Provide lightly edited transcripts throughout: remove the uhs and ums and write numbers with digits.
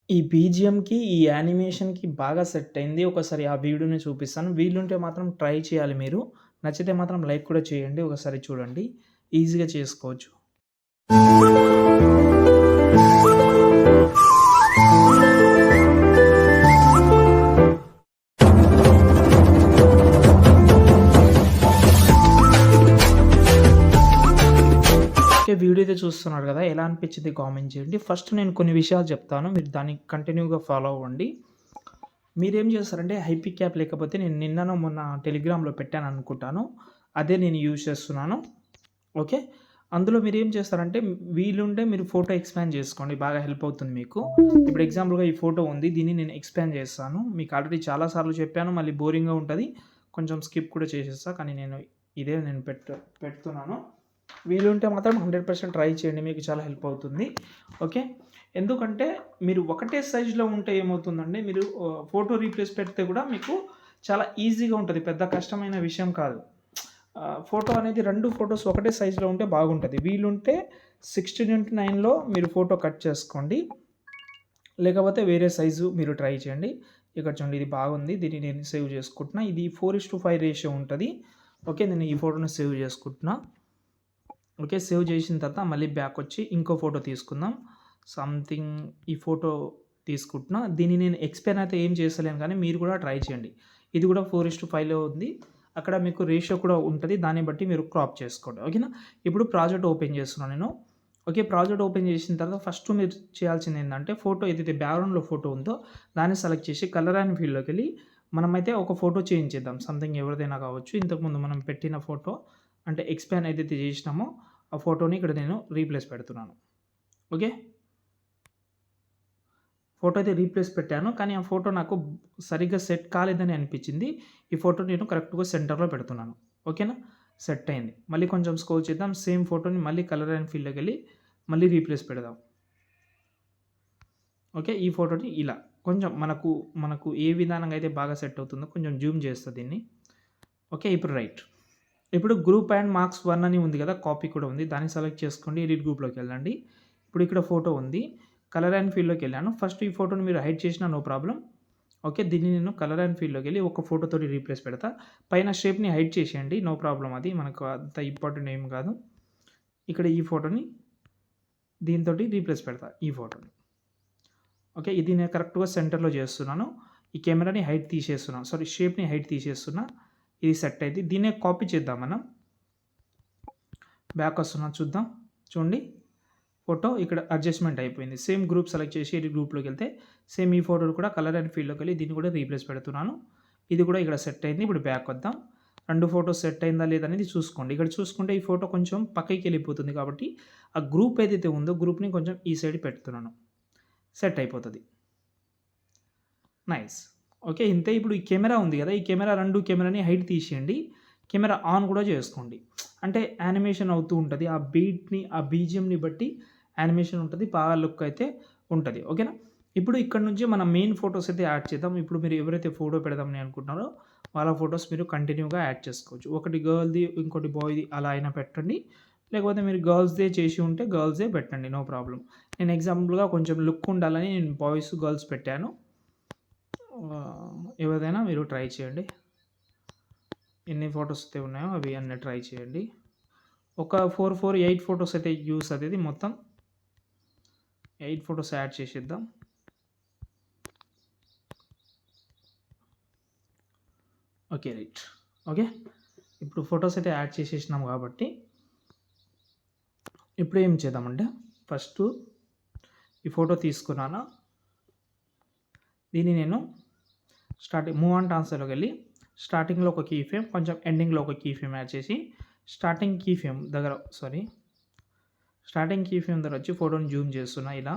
ఈ బీజీఎంకి, ఈ యానిమేషన్‌కి బాగా సెట్ అయింది. ఒకసారి ఆ వీడియోని చూపిస్తాను. వీలుంటే మాత్రం ట్రై చేయాలి మీరు. నచ్చితే మాత్రం లైక్ కూడా చేయండి. ఒకసారి చూడండి. ఈజీగా చేసుకోవచ్చు. ఓకే. వీడియో అయితే చూస్తున్నారు కదా! ఎలా అనిపించింది కామెంట్ చేయండి. ఫస్ట్ నేను కొన్ని విషయాలు చెప్తాను. మీరు దాన్ని కంటిన్యూగా ఫాలో అవ్వండి. మీరేం చేస్తారంటే హైపిక్ యాప్ లేకపోతే నేను నిన్ననో మొన్న టెలిగ్రామ్‌లో పెట్టాననుకుంటాను. అదే నేను యూజ్ చేస్తున్నాను. ఓకే. అందులో మీరేం చేస్తారంటే వీలుంటే మీరు ఫోటో ఎక్స్పాండ్ చేసుకోండి. బాగా హెల్ప్ అవుతుంది మీకు. ఇప్పుడు ఎగ్జాంపుల్‌గా ఈ ఫోటో ఉంది. దీన్ని నేను ఎక్స్పాండ్ చేస్తాను. మీకు ఆల్రెడీ చాలా సార్లు చెప్పాను. మళ్ళీ బోరింగ్‌గా ఉంటది. కొంచెం స్కిప్ కూడా చేసేస్తా. కానీ ఇదే నేను పెడుతున్నాను. వీలుంటే మాత్రం 100% ట్రై చేయండి. మీకు చాలా హెల్ప్ అవుతుంది. ఓకే. ఎందుకంటే మీరు ఒకటే సైజ్‌లో ఉంటే ఏమవుతుందంటే మీరు ఫోటో రీప్లేస్ పెడితే కూడా మీకు చాలా ఈజీగా ఉంటది. పెద్ద కష్టమైన విషయం కాదు. ఫోటో అనేది 2 ఫోటోస్ ఒకటే సైజ్‌లో ఉంటే బాగుంటది. వీలుంటే 16:9లో మీరు ఫోటో కట్ చేసుకోండి. లేకపోతే వేరే సైజు మీరు ట్రై చేయండి. ఇక్కడ చూడండి ఇది బాగుంది. దీన్ని నేను సేవ్ చేసుకుంటున్నా. ఇది 4:5 రేషియో ఉంటది. ఓకే. నేను ఈ ఫోటోని సేవ్ చేసుకుంటున్నా. ఓకే. సేవ్ చేసిన తర్వాత మళ్ళీ బ్యాకొచ్చి ఇంకో ఫోటో తీసుకుందాం. సంథింగ్ ఈ ఫోటో తీసుకుంటున్నా. దీన్ని నేను ఎక్స్‌ప్లెయిన్ అయితే ఏం చేస్తలేను కానీ మీరు కూడా ట్రై చేయండి. ఇది కూడా 4:5లో ఉంది. అక్కడ మీకు రేషియో కూడా ఉంటది. దాన్ని బట్టి మీరు క్రాప్ చేసుకోండి. ఓకేనా. ఇప్పుడు ప్రాజెక్ట్ ఓపెన్ చేస్తున్నాను నేను. ఓకే. ప్రాజెక్ట్ ఓపెన్ చేసిన తర్వాత ఫస్ట్ మీరు చేయాల్సిందేందంటే ఫోటో ఏదైతే బ్యాక్‌గ్రౌండ్‌లో ఫోటో ఉందో దాన్ని సెలెక్ట్ చేసి కలర్ అండ్ ఫీల్డ్‌లోకెళ్ళి మనమైతే ఒక ఫోటో చేంజ్ చేద్దాం. సంథింగ్ ఎవరిదైనా కావచ్చు. ఇంతకుముందు మనం పెట్టిన ఫోటో అంటే ఎక్స్‌పాండ్ ఏదైతే చేసినామో ఆ ఫోటోని ఇక్కడ నేను రీప్లేస్ పెడుతున్నాను. ఓకే. ఫోటో అయితే రీప్లేస్ పెట్టాను. కానీ ఆ ఫోటో నాకు సరిగ్గా సెట్ కాలేదని అనిపించింది. ఈ ఫోటో నేను కరెక్ట్‌గా సెంటర్‌లో పెడుతున్నాను. ఓకేనా. సెట్ అయింది. మళ్ళీ కొంచెం స్క్రోల్ చేద్దాం. సేమ్ ఫోటోని మళ్ళీ కలర్ అండ్ ఫీల్డ్‌లోకెళ్ళి మళ్ళీ రీప్లేస్ పెడదాం. ఓకే. ఈ ఫోటోని ఇలా కొంచెం మనకు ఏ విధానంగా అయితే బాగా సెట్ అవుతుందో కొంచెం జూమ్ చేస్తా దీన్ని. ఓకే. ఇప్పుడు రైట్. ఇప్పుడు గ్రూప్ అండ్ మార్క్స్ 1 అని ఉంది కదా! కాపీ కూడా ఉంది. దాన్ని సెలెక్ట్ చేసుకోండి. ఎడిట్ గ్రూప్‌లోకెళ్ళండి. ఇప్పుడు ఇక్కడ ఫోటో ఉంది. Colour and ఫీల్డ్‌లోకెళ్ళాను. ఫస్ట్ ఈ ఫోటోని మీరు హైడ్ చేసినా నో ప్రాబ్లమ్. ఓకే. దీన్ని నేను కలర్ అండ్ ఫీల్డ్‌లోకెళ్ళి ఒక ఫోటోతోటి రీప్లేస్ పెడతా. పైన షేప్‌ని హైడ్ చేసేయండి. నో ప్రాబ్లమ్ అది. మనకు అంత ఇంపార్టెంట్ ఏం కాదు. ఇక్కడ ఈ ఫోటోని దీనితోటి రీప్లేస్ పెడతా. ఈ ఫోటోని. ఓకే. ఇది నేను కరెక్ట్‌గా సెంటర్‌లో చేస్తున్నాను. ఈ కెమెరాని హైట్ తీసేస్తున్నాను. సారీ షేప్‌ని హైట్ తీసేస్తున్నా. ఇది సెట్ అయింది. దీన్నే కాపీ చేద్దాం మనం. బ్యాక్ వస్తున్నా చూద్దాం. చూడండి. ఫోటో ఇక్కడ అడ్జస్ట్‌మెంట్ అయిపోయింది. సేమ్ గ్రూప్ సెలెక్ట్ చేసి ఎడిట్ గ్రూప్‌లోకెళ్తే సేమ్ ఈ ఫోటోని కూడా కలర్ అండ్ ఫీల్డ్‌లోకెళ్ళి దీన్ని కూడా రీప్లేస్ పెడుతున్నాను. ఇది కూడా ఇక్కడ సెట్ అయింది. ఇప్పుడు బ్యాక్ వద్దాం. 2 ఫోటోస్ సెట్ అయిందా లేదా అనేది చూసుకోండి. ఇక్కడ చూసుకుంటే ఈ ఫోటో కొంచెం పక్కకెళ్ళిపోతుంది కాబట్టి ఆ గ్రూప్ ఏదైతే ఉందో గ్రూప్‌ని కొంచెం ఈ సైడ్ పెడుతున్నాను. సెట్ అయిపోతది. నైస్. ఓకే. ఇంతే. ఇప్పుడు ఈ కెమెరా ఉంది గదా! ఈ కెమెరాని హైట్ తీసేయండి. కెమెరా ఆన్ కూడా చేసుకోండి. అంటే యానిమేషన్ అవుతూ ఉంటది. ఆ బీట్‌ని, ఆ బీజీఎంని బట్టి యానిమేషన్ ఉంటది. బాగా లుక్ అయితే ఉంటది. ఓకేనా. ఇప్పుడు ఇక్కడ నుంచి మన మెయిన్ ఫోటోస్ అయితే యాడ్ చేద్దాం. ఇప్పుడు మీరు ఎవరైతే ఫోటో పెడదామని అనుకుంటున్నారో వాళ్ళ ఫోటోస్ మీరు కంటిన్యూగా యాడ్ చేసుకోవచ్చు. ఒకటి గర్ల్‌ది, ఇంకోటి బాయ్‌ది అలా అయినా పెట్టండి. లేకపోతే మీరు గర్ల్స్‌దే చేసి ఉంటే గర్ల్స్‌దే పెట్టండి. No problem. నేను ఎగ్జాంపుల్‌గా కొంచెం లుక్ ఉండాలని నేను బాయ్స్, గర్ల్స్ పెట్టాను. ఏవైనా మీరు ట్రై చేయండి. ఎన్ని ఫోటోస్ అయితే ఉన్నాయో అవి అన్నీ ట్రై చేయండి. ఒక 8 ఫోటోస్ అయితే యూస్ అనేది మొత్తం 8 ఫోటోస్ యాడ్ చేసేద్దాం. ఓకే. రైట్. ఓకే. ఇప్పుడు ఫోటోస్ అయితే యాడ్ చేసేసినాం కాబట్టి ఇప్పుడు ఏం చేద్దామంటే ఫస్టు ఈ ఫోటో తీసుకున్నాను. దీన్ని నేను మూవ్ ఆన్ ట్రాన్స్ఫర్‌లోకి వెళ్ళి స్టార్టింగ్‌లో ఒక కీ ఫ్రేమ్, కొంచెం ఎండింగ్‌లో ఒక కీ ఫ్రేమ్ యాడ్ చేసి స్టార్టింగ్ కీ ఫ్రేమ్ దగ్గర వచ్చి ఫోటోని జూమ్ చేస్తున్నా ఇలా.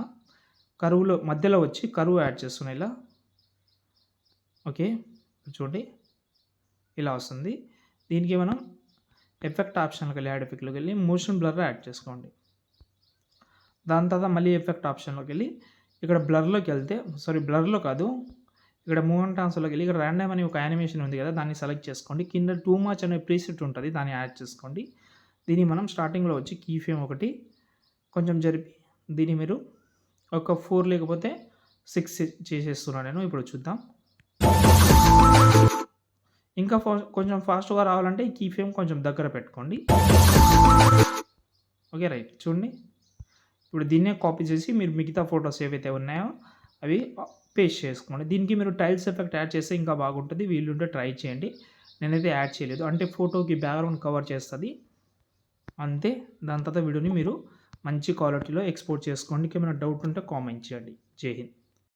మధ్యలో వచ్చి కర్వ్ యాడ్ చేస్తున్నా ఇలా. ఓకే. చూడండి ఇలా వస్తుంది. దీనికి మనం ఎఫెక్ట్ ఆప్షన్‌లోకి వెళ్ళి యాడ్ ఎఫెక్ట్‌లోకి వెళ్ళి మోషన్ బ్లర్ యాడ్ చేసుకోండి. దాని తర్వాత మళ్ళీ ఎఫెక్ట్ ఆప్షన్‌లోకి వెళ్ళి ఇక్కడ బ్లర్‌లో కాదు. ఇక్కడ మూవ్ ఆన్ ట్రాన్స్ఫర్‌లోకి వెళ్ళి ఇక్కడ రాండమ్ అని ఒక యానిమేషన్ ఉంది కదా! దాన్ని సెలెక్ట్ చేసుకోండి. కింద టూ మచ్ అనే ప్రీసెట్ ఉంటది. దాన్ని యాడ్ చేసుకోండి. దీన్ని మనం స్టార్టింగ్‌లో వచ్చి కీ ఫ్రేమ్ ఒకటి కొంచెం జరిపి దీన్ని మీరు ఒక 4 లేకపోతే 6 చేసేస్తున్నాను నేను. ఇప్పుడు చూద్దాం. ఇంకా కొంచెం ఫాస్ట్‌గా రావాలంటే ఈ కీ ఫ్రేమ్ కొంచెం దగ్గర పెట్టుకోండి. ఓకే. రైట్. చూడండి. ఇప్పుడు దీన్నే కాపీ చేసి మీరు మిగతా ఫోటోస్ ఏవైతే ఉన్నాయో అవి పేస్ట్ చేసుకోండి. దీనికి మీరు టైల్స్ ఎఫెక్ట్ యాడ్ చేస్తే ఇంకా బాగుంటది. వీలుంటే ట్రై చేయండి. నేనైతే యాడ్ చేయలేదు. అంటే ఫోటోకి బ్యాక్‌గ్రౌండ్ కవర్ చేస్తది. అంతే. దాని తర్వాత వీడియోని మీరు మంచి క్వాలిటీలో ఎక్స్‌పోర్ట్ చేసుకోండి. ఇంకేమైనా డౌట్ ఉంటే కామెంట్ చేయండి. జై హింద్.